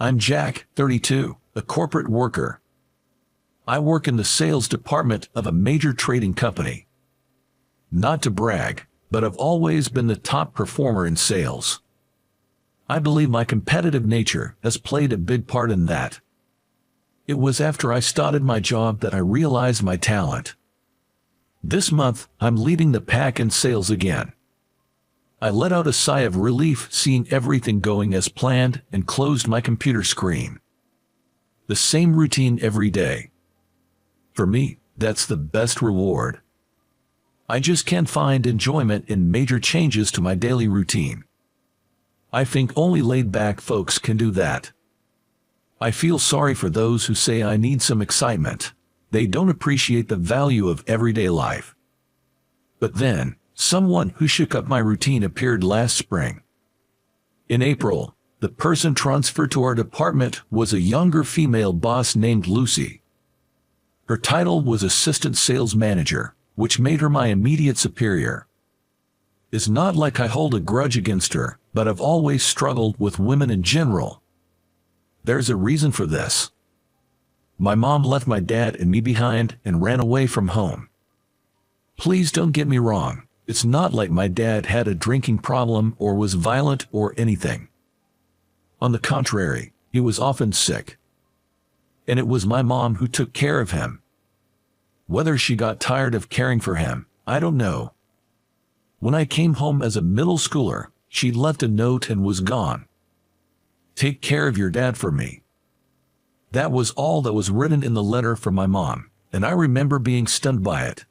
I'm Jack, 32, a corporate worker. I work in the sales department of a major trading company. Not to brag, but I've always been the top performer in sales. I believe my competitive nature has played a big part in that. It was after I started my job that I realized my talent. This month, I'm leading the pack in sales again. I let out a sigh of relief seeing everything going as planned and closed my computer screen. The same routine every day. For me, that's the best reward. I just can't find enjoyment in major changes to my daily routine. I think only laid-back folks can do that. I feel sorry for those who say I need some excitement. They don't appreciate the value of everyday life. But then, someone who shook up my routine appeared last spring. In April, the person transferred to our department was a younger female boss named Lucy. Her title was Assistant Sales Manager, which made her my immediate superior. It's not like I hold a grudge against her, but I've always struggled with women in general. There's a reason for this. My mom left my dad and me behind and ran away from home. Please don't get me wrong. It's not like my dad had a drinking problem or was violent or anything. On the contrary, he was often sick. And it was my mom who took care of him. Whether she got tired of caring for him, I don't know. When I came home as a middle schooler, she left a note and was gone. Take care of your dad for me. That was all that was written in the letter from my mom, and I remember being stunned by it.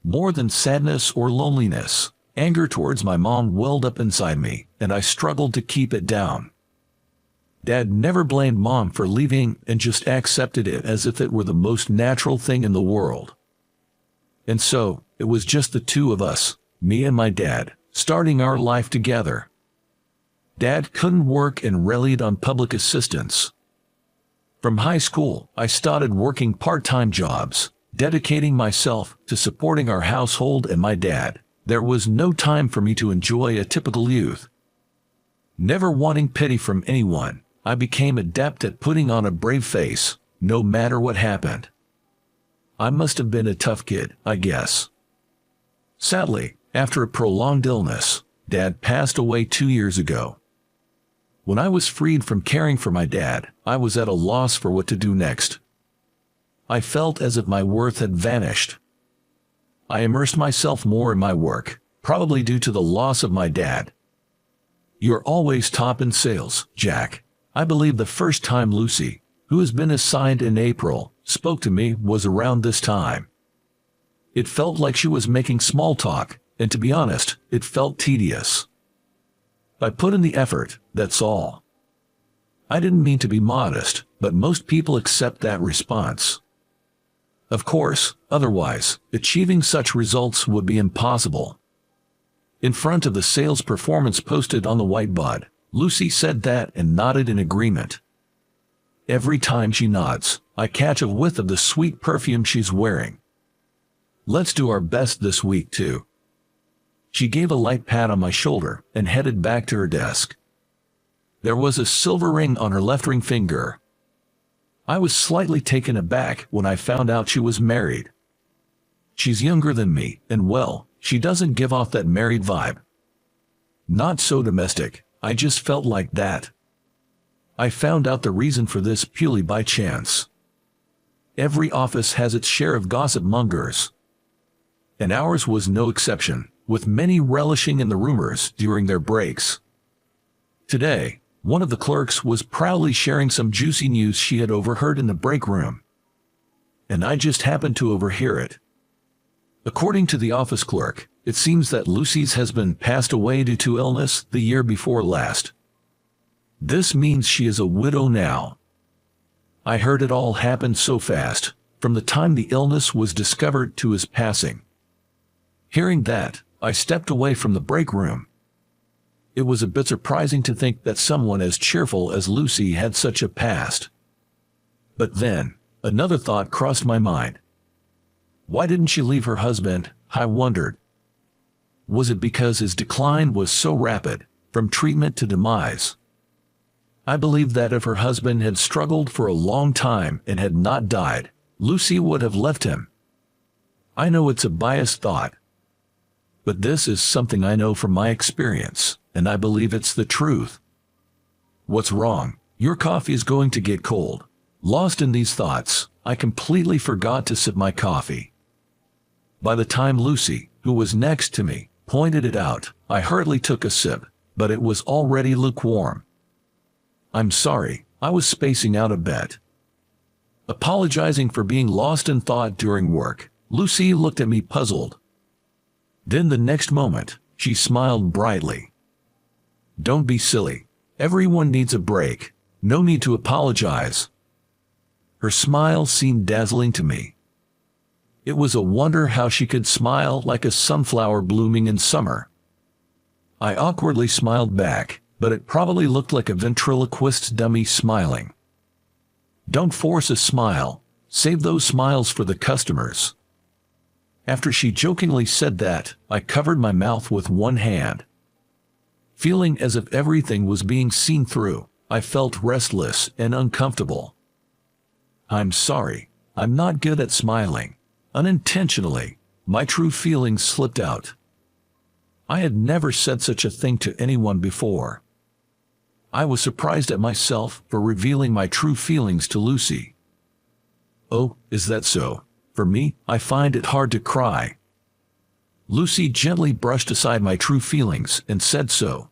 More than sadness or loneliness, anger towards my mom welled up inside me, and I struggled to keep it down. Dad never blamed Mom for leaving and just accepted it as if it were the most natural thing in the world. And so, it was just the two of us, me and my dad, starting our life together. Dad couldn't work and relied on public assistance. From high school, I started working part-time jobs, dedicating myself to supporting our household and my dad. There was no time for me to enjoy a typical youth. Never wanting pity from anyone, I became adept at putting on a brave face, no matter what happened. I must have been a tough kid, I guess. Sadly, after a prolonged illness, Dad passed away 2 years ago. When I was freed from caring for my dad, I was at a loss for what to do next. I felt as if my worth had vanished. I immersed myself more in my work, probably due to the loss of my dad. You're always top in sales, Jack. I believe the first time Lucy, who has been assigned in April, spoke to me was around this time. It felt like she was making small talk, and to be honest, it felt tedious. I put in the effort, that's all. I didn't mean to be modest, but most people accept that response. Of course, otherwise, achieving such results would be impossible. In front of the sales performance posted on the whiteboard, Lucy said that and nodded in agreement. Every time she nods, I catch a whiff of the sweet perfume she's wearing. Let's do our best this week too. She gave a light pat on my shoulder and headed back to her desk. There was a silver ring on her left ring finger. I was slightly taken aback when I found out she was married. She's younger than me, and well, she doesn't give off that married vibe. Not so domestic, I just felt like that. I found out the reason for this purely by chance. Every office has its share of gossip mongers. And ours was no exception, with many relishing in the rumors during their breaks. Today, one of the clerks was proudly sharing some juicy news she had overheard in the break room. And I just happened to overhear it. According to the office clerk, it seems that Lucy's husband passed away due to illness the year before last. This means she is a widow now. I heard it all happen so fast, from the time the illness was discovered to his passing. Hearing that, I stepped away from the break room. It was a bit surprising to think that someone as cheerful as Lucy had such a past. But then, another thought crossed my mind. Why didn't she leave her husband, I wondered. Was it because his decline was so rapid, from treatment to demise? I believe that if her husband had struggled for a long time and had not died, Lucy would have left him. I know it's a biased thought, but this is something I know from my experience, and I believe it's the truth. What's wrong? Your coffee is going to get cold. Lost in these thoughts, I completely forgot to sip my coffee. By the time Lucy, who was next to me, pointed it out, I hurriedly took a sip, but it was already lukewarm. I'm sorry, I was spacing out a bit. Apologizing for being lost in thought during work, Lucy looked at me puzzled. Then the next moment, she smiled brightly. Don't be silly. Everyone needs a break. No need to apologize. Her smile seemed dazzling to me. It was a wonder how she could smile like a sunflower blooming in summer. I awkwardly smiled back, but it probably looked like a ventriloquist's dummy smiling. Don't force a smile. Save those smiles for the customers. After she jokingly said that, I covered my mouth with one hand. Feeling as if everything was being seen through, I felt restless and uncomfortable. I'm sorry, I'm not good at smiling. Unintentionally, my true feelings slipped out. I had never said such a thing to anyone before. I was surprised at myself for revealing my true feelings to Lucy. Oh, is that so? For me, I find it hard to cry. Lucy gently brushed aside my true feelings and said so.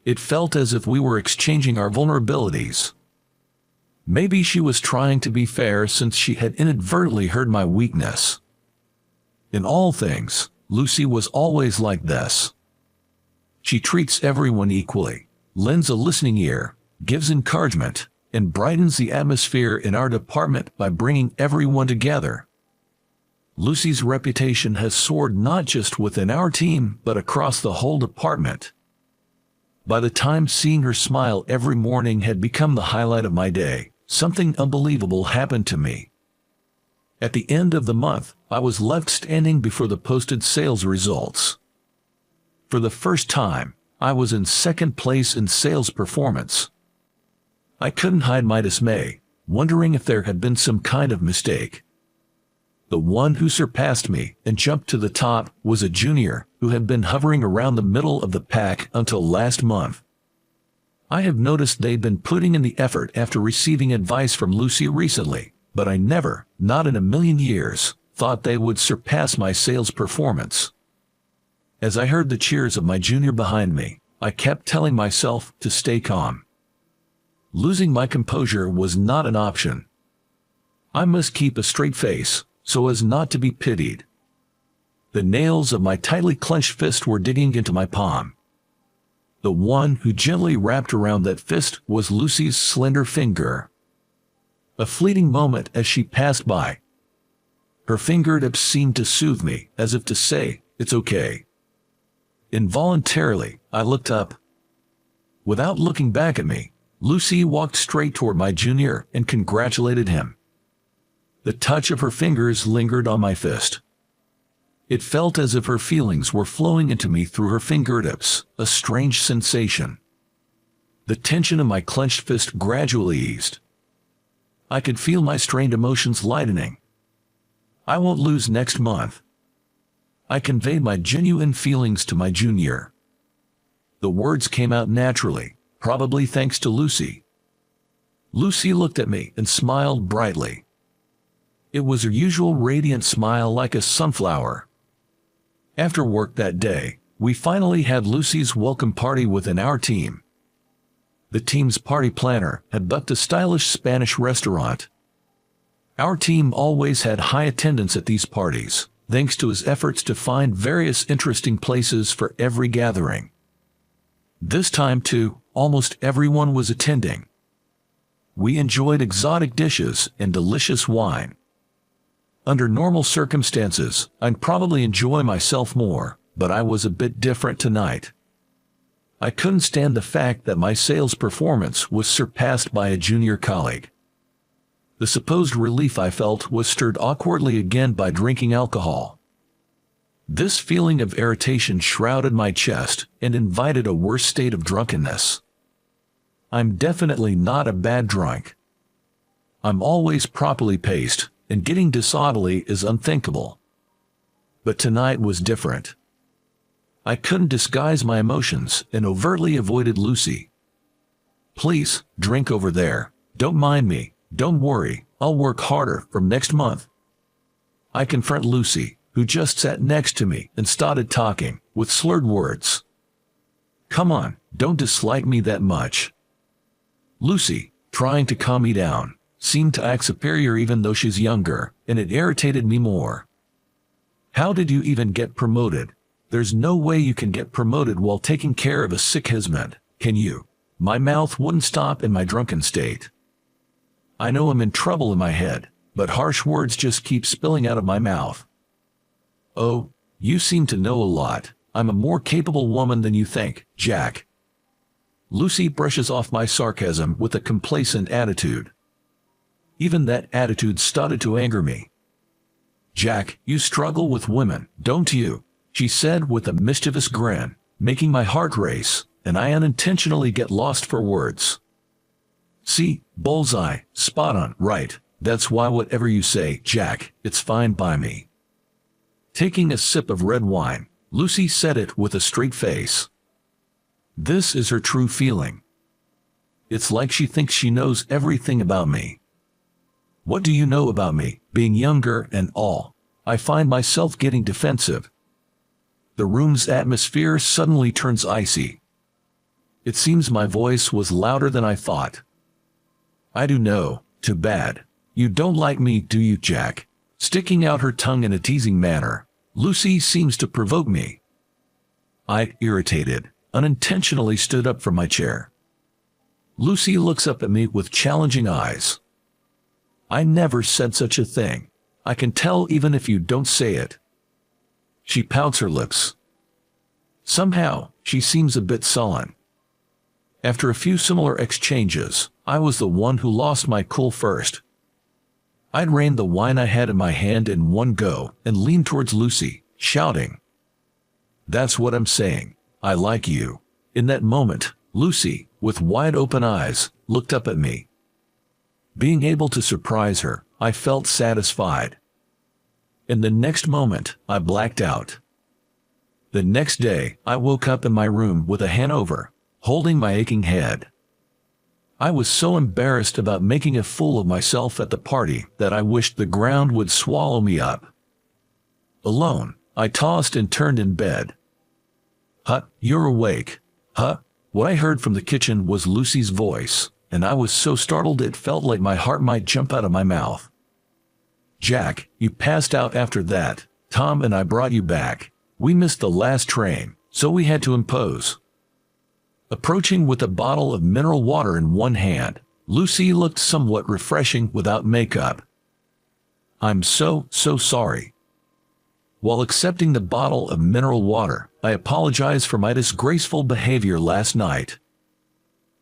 It felt as if we were exchanging our vulnerabilities. Maybe she was trying to be fair since she had inadvertently heard my weakness. In all things, Lucy was always like this. She treats everyone equally, lends a listening ear, gives encouragement, and brightens the atmosphere in our department by bringing everyone together. Lucy's reputation has soared not just within our team, but across the whole department. By the time seeing her smile every morning had become the highlight of my day, something unbelievable happened to me. At the end of the month, I was left standing before the posted sales results. For the first time, I was in second place in sales performance. I couldn't hide my dismay, wondering if there had been some kind of mistake. The one who surpassed me and jumped to the top was a junior who had been hovering around the middle of the pack until last month. I have noticed they'd been putting in the effort after receiving advice from Lucy recently, but I never, not in a million years, thought they would surpass my sales performance. As I heard the cheers of my junior behind me, I kept telling myself to stay calm. Losing my composure was not an option. I must keep a straight face, so as not to be pitied. The nails of my tightly clenched fist were digging into my palm. The one who gently wrapped around that fist was Lucy's slender finger. A fleeting moment as she passed by. Her fingertips seemed to soothe me, as if to say, "It's okay." Involuntarily, I looked up. Without looking back at me, Lucy walked straight toward my junior and congratulated him. The touch of her fingers lingered on my fist. It felt as if her feelings were flowing into me through her fingertips, a strange sensation. The tension of my clenched fist gradually eased. I could feel my strained emotions lightening. I won't lose next month. I conveyed my genuine feelings to my junior. The words came out naturally, probably thanks to Lucy. Lucy looked at me and smiled brightly. It was her usual radiant smile like a sunflower. After work that day, we finally had Lucy's welcome party within our team. The team's party planner had booked a stylish Spanish restaurant. Our team always had high attendance at these parties, thanks to his efforts to find various interesting places for every gathering. This time, too, almost everyone was attending. We enjoyed exotic dishes and delicious wine. Under normal circumstances, I'd probably enjoy myself more, but I was a bit different tonight. I couldn't stand the fact that my sales performance was surpassed by a junior colleague. The supposed relief I felt was stirred awkwardly again by drinking alcohol. This feeling of irritation shrouded my chest and invited a worse state of drunkenness. I'm definitely not a bad drunk. I'm always properly paced, and getting disorderly is unthinkable. But tonight was different. I couldn't disguise my emotions and overtly avoided Lucy. "Please, drink over there. Don't mind me. Don't worry, I'll work harder from next month." I confront Lucy, who just sat next to me and started talking, with slurred words. "Come on, don't dislike me that much." Lucy, trying to calm me down, seemed to act superior even though she's younger, and it irritated me more. "How did you even get promoted? There's no way you can get promoted while taking care of a sick husband, can you?" My mouth wouldn't stop in my drunken state. I know I'm in trouble in my head, but harsh words just keep spilling out of my mouth. "Oh, you seem to know a lot. I'm a more capable woman than you think, Jack." Lucy brushes off my sarcasm with a complacent attitude. Even that attitude started to anger me. "Jack, you struggle with women, don't you?" she said with a mischievous grin, making my heart race, and I unintentionally get lost for words. "See, bullseye, spot on, right. That's why whatever you say, Jack, it's fine by me." Taking a sip of red wine, Lucy said it with a straight face. This is her true feeling. It's like she thinks she knows everything about me. "What do you know about me, being younger and all?" I find myself getting defensive. The room's atmosphere suddenly turns icy. It seems my voice was louder than I thought. "I do know, too bad. You don't like me, do you, Jack?" Sticking out her tongue in a teasing manner, Lucy seems to provoke me. I, irritated, unintentionally stood up from my chair. Lucy looks up at me with challenging eyes. "I never said such a thing. I can tell even if you don't say it." She pouts her lips. Somehow, she seems a bit sullen. After a few similar exchanges, I was the one who lost my cool first. I drained the wine I had in my hand in one go and leaned towards Lucy, shouting, "That's what I'm saying. I like you." In that moment, Lucy, with wide open eyes, looked up at me. Being able to surprise her, I felt satisfied. In the next moment, I blacked out. The next day, I woke up in my room with a hangover, holding my aching head. I was so embarrassed about making a fool of myself at the party that I wished the ground would swallow me up. Alone, I tossed and turned in bed. "Huh, you're awake. Huh?" What I heard from the kitchen was Lucy's voice, and I was so startled it felt like my heart might jump out of my mouth. "Jack, you passed out after that. Tom and I brought you back. We missed the last train, so we had to impose." Approaching with a bottle of mineral water in one hand, Lucy looked somewhat refreshing without makeup. "I'm so sorry." While accepting the bottle of mineral water, I apologized for my disgraceful behavior last night.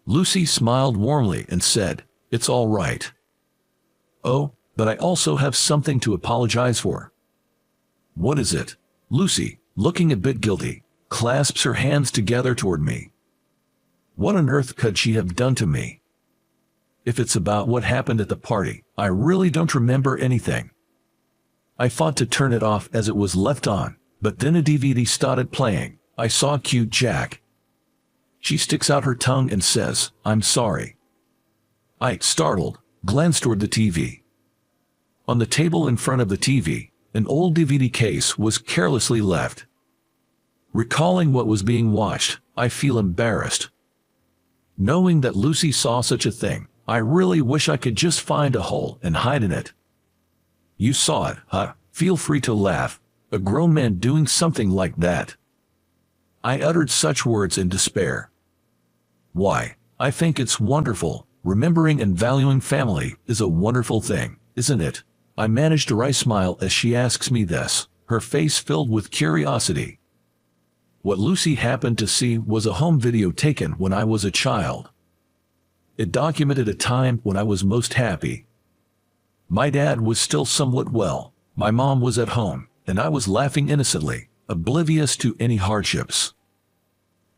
Lucy smiled warmly and said, "It's all right." "Oh, but I also have something to apologize for." "What is it?" Lucy, looking a bit guilty, clasps her hands together toward me. What on earth could she have done to me? If it's about what happened at the party, I really don't remember anything. I fought to turn it off as it was left on, but then a DVD started playing. I saw cute Jack. She sticks out her tongue and says, "I'm sorry." I, startled, glanced toward the TV. On the table in front of the TV, an old DVD case was carelessly left. Recalling what was being watched, I feel embarrassed. Knowing that Lucy saw such a thing, I really wish I could just find a hole and hide in it. "You saw it, huh? Feel free to laugh. A grown man doing something like that." I uttered such words in despair. "Why, I think it's wonderful. Remembering and valuing family is a wonderful thing, isn't it?" I managed a wry smile as she asks me this, her face filled with curiosity. What Lucy happened to see was a home video taken when I was a child. It documented a time when I was most happy. My dad was still somewhat well, my mom was at home, and I was laughing innocently, oblivious to any hardships.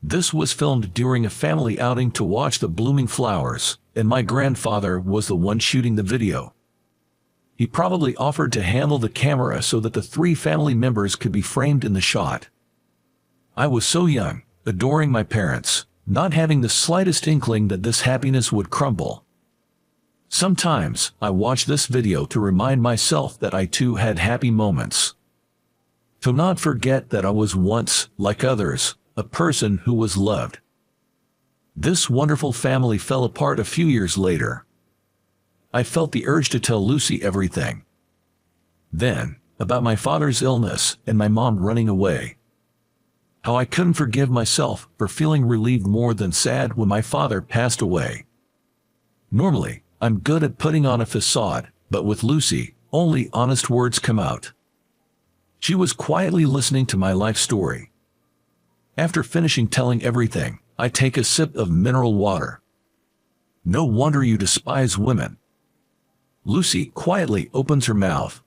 This was filmed during a family outing to watch the blooming flowers, and my grandfather was the one shooting the video. He probably offered to handle the camera so that the 3 family members could be framed in the shot. I was so young, adoring my parents, not having the slightest inkling that this happiness would crumble. Sometimes, I watch this video to remind myself that I too had happy moments. To not forget that I was once, like others, a person who was loved. This wonderful family fell apart a few years later. I felt the urge to tell Lucy everything. Then, about my father's illness and my mom running away. How I couldn't forgive myself for feeling relieved more than sad when my father passed away. Normally, I'm good at putting on a facade, but with Lucy, only honest words come out. She was quietly listening to my life story. After finishing telling everything, I take a sip of mineral water. No wonder you despise women. Lucy quietly opens her mouth.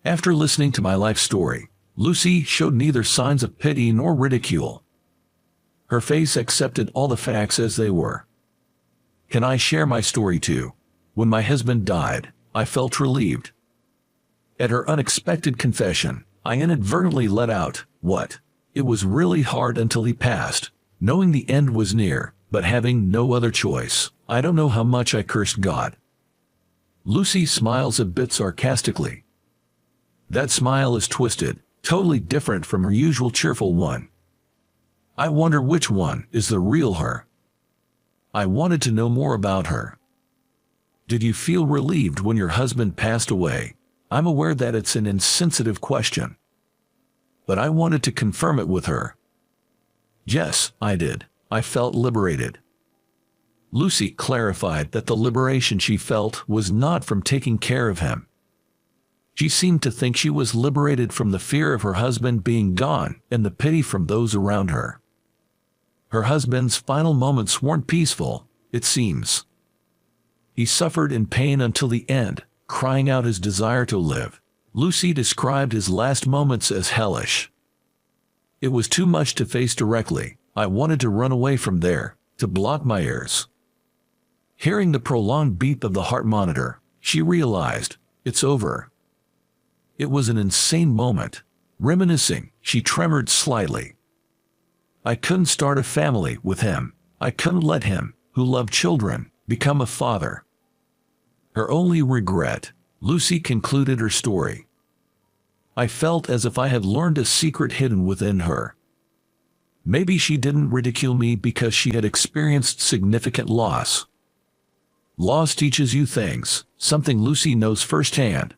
After listening to my life story, Lucy showed neither signs of pity nor ridicule. Her face accepted all the facts as they were. Can I share my story too? When my husband died, I felt relieved. At her unexpected confession, I inadvertently let out, "What? It was really hard until he passed, knowing the end was near, but having no other choice. I don't know how much I cursed God." Lucy smiles a bit sarcastically. That smile is twisted, totally different from her usual cheerful one. I wonder which one is the real her. I wanted to know more about her. Did you feel relieved when your husband passed away? I'm aware that it's an insensitive question, but I wanted to confirm it with her. Yes, I did. I felt liberated. Lucy clarified that the liberation she felt was not from taking care of him. She seemed to think she was liberated from the fear of her husband being gone and the pity from those around her. Her husband's final moments weren't peaceful, it seems. He suffered in pain until the end, crying out his desire to live. Lucy described his last moments as hellish. It was too much to face directly. I wanted to run away from there, to block my ears. Hearing the prolonged beep of the heart monitor, she realized, it's over. It was an insane moment. Reminiscing, she tremored slightly. I couldn't start a family with him. I couldn't let him, who loved children, become a father. Her only regret, Lucy concluded her story. I felt as if I had learned a secret hidden within her. Maybe she didn't ridicule me because she had experienced significant loss. Loss teaches you things, something Lucy knows firsthand.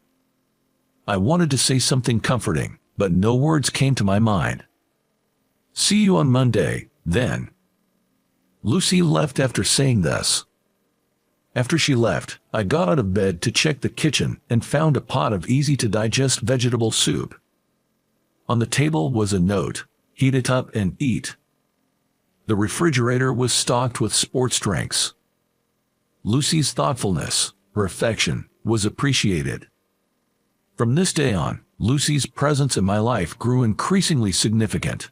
I wanted to say something comforting, but no words came to my mind. See you on Monday, then. Lucy left after saying this. After she left, I got out of bed to check the kitchen and found a pot of easy-to-digest vegetable soup. On the table was a note, "Heat it up and eat." The refrigerator was stocked with sports drinks. Lucy's thoughtfulness, her affection, was appreciated. From this day on, Lucy's presence in my life grew increasingly significant.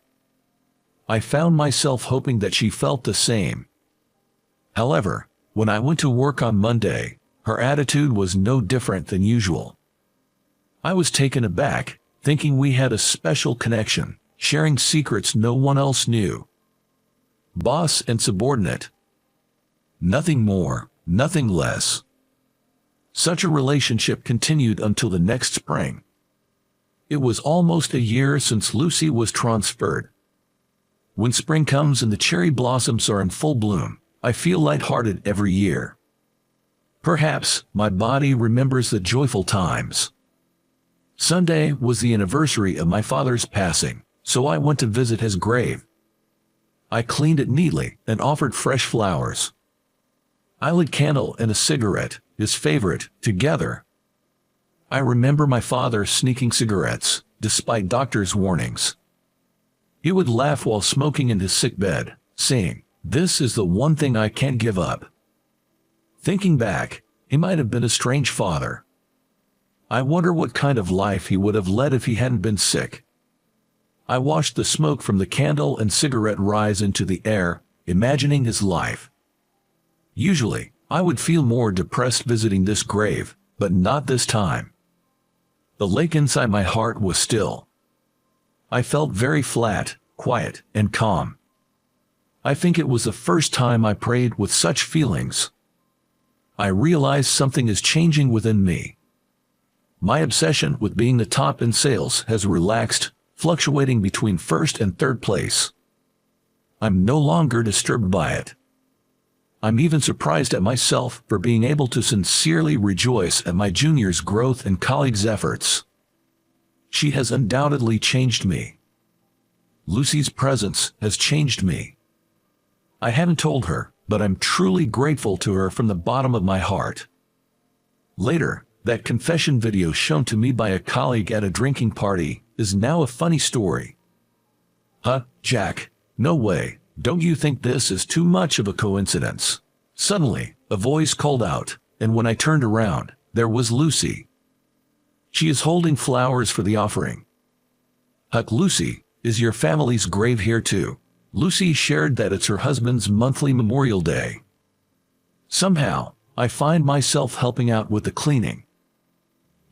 I found myself hoping that she felt the same. However, when I went to work on Monday, her attitude was no different than usual. I was taken aback, thinking we had a special connection, sharing secrets no one else knew. Boss and subordinate. Nothing more, nothing less. Such a relationship continued until the next spring. It was almost a year since Lucy was transferred. When spring comes and the cherry blossoms are in full bloom, I feel lighthearted every year. Perhaps my body remembers the joyful times. Sunday was the anniversary of my father's passing, so I went to visit his grave. I cleaned it neatly and offered fresh flowers. I lit a candle and a cigarette, his favorite, together. I remember my father sneaking cigarettes, despite doctors' warnings. He would laugh while smoking in his sick bed, saying, "This is the one thing I can't give up." Thinking back, he might have been a strange father. I wonder what kind of life he would have led if he hadn't been sick. I watched the smoke from the candle and cigarette rise into the air, imagining his life. Usually, I would feel more depressed visiting this grave, but not this time. The lake inside my heart was still. I felt very flat, quiet, and calm. I think it was the first time I prayed with such feelings. I realized something is changing within me. My obsession with being the top in sales has relaxed, fluctuating between first and third place. I'm no longer disturbed by it. I'm even surprised at myself for being able to sincerely rejoice at my junior's growth and colleagues' efforts. She has undoubtedly changed me. Lucy's presence has changed me. I haven't told her, but I'm truly grateful to her from the bottom of my heart. Later, that confession video shown to me by a colleague at a drinking party is now a funny story. Huh, Jack? No way. Don't you think this is too much of a coincidence? Suddenly, a voice called out, and when I turned around, there was Lucy. She is holding flowers for the offering. Huck, Lucy, is your family's grave here too? Lucy shared that it's her husband's monthly Memorial Day. Somehow, I find myself helping out with the cleaning.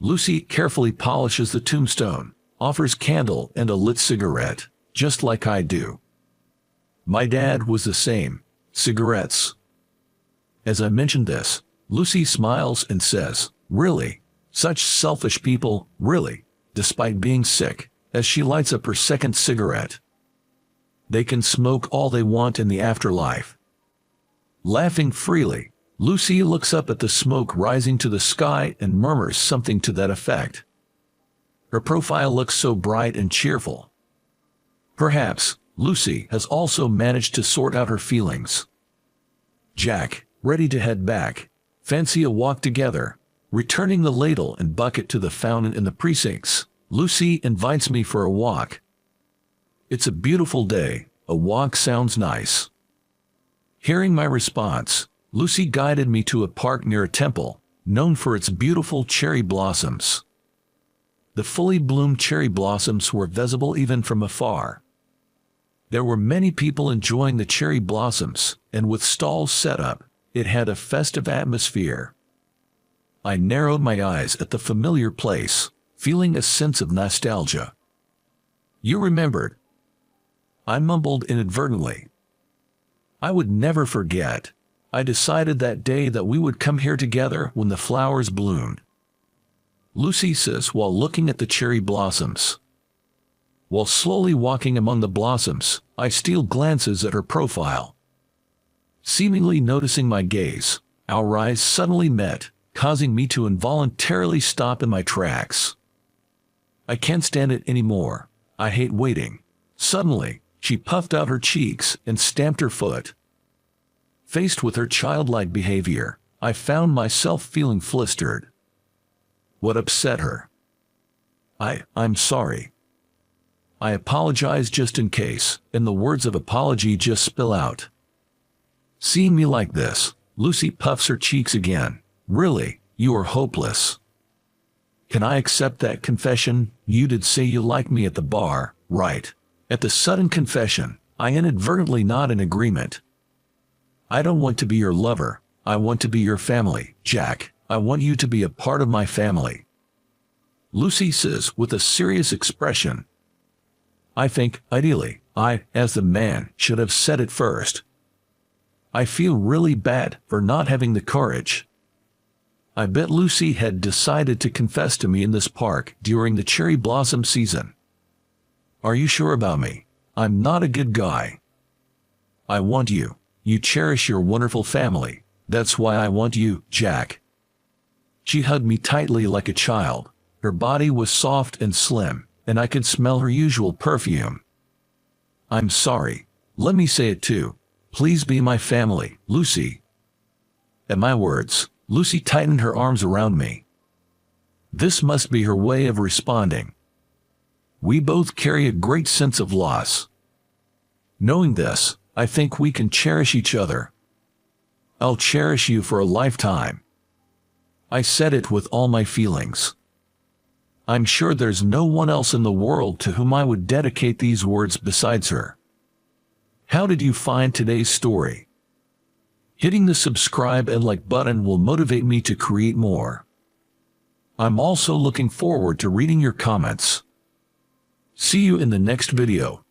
Lucy carefully polishes the tombstone, offers candle and a lit cigarette, just like I do. My dad was the same, cigarettes. As I mentioned this, Lucy smiles and says, "Really? Such selfish people, really," despite being sick, as she lights up her second cigarette. They can smoke all they want in the afterlife. Laughing freely, Lucy looks up at the smoke rising to the sky and murmurs something to that effect. Her profile looks so bright and cheerful. Perhaps Lucy has also managed to sort out her feelings. Jack, ready to head back, fancy a walk together. Returning the ladle and bucket to the fountain in the precincts, Lucy invites me for a walk. It's a beautiful day. A walk sounds nice. Hearing my response, Lucy guided me to a park near a temple, known for its beautiful cherry blossoms. The fully bloomed cherry blossoms were visible even from afar. There were many people enjoying the cherry blossoms, and with stalls set up, it had a festive atmosphere. I narrowed my eyes at the familiar place, feeling a sense of nostalgia. "You remembered?" I mumbled inadvertently. I would never forget. I decided that day that we would come here together when the flowers bloomed. Lucy says while looking at the cherry blossoms. While slowly walking among the blossoms, I steal glances at her profile. Seemingly noticing my gaze, our eyes suddenly met, causing me to involuntarily stop in my tracks. I can't stand it anymore. I hate waiting. Suddenly, she puffed out her cheeks and stamped her foot. Faced with her childlike behavior, I found myself feeling flustered. What upset her? I'm sorry. I apologize just in case, and the words of apology just spill out. Seeing me like this, Lucy puffs her cheeks again. Really, you are hopeless. Can I accept that confession? You did say you liked me at the bar, right? At the sudden confession, I inadvertently nod in agreement. I don't want to be your lover. I want to be your family, Jack. I want you to be a part of my family. Lucy says with a serious expression. I think, ideally, I, as the man, should have said it first. I feel really bad for not having the courage. I bet Lucy had decided to confess to me in this park during the cherry blossom season. Are you sure about me? I'm not a good guy. I want you. You cherish your wonderful family. That's why I want you, Jack. She hugged me tightly like a child. Her body was soft and slim, and I could smell her usual perfume. I'm sorry. Let me say it too. Please be my family, Lucy. At my words, Lucy tightened her arms around me. This must be her way of responding. We both carry a great sense of loss. Knowing this, I think we can cherish each other. I'll cherish you for a lifetime. I said it with all my feelings. I'm sure there's no one else in the world to whom I would dedicate these words besides her. How did you find today's story? Hitting the subscribe and like button will motivate me to create more. I'm also looking forward to reading your comments. See you in the next video.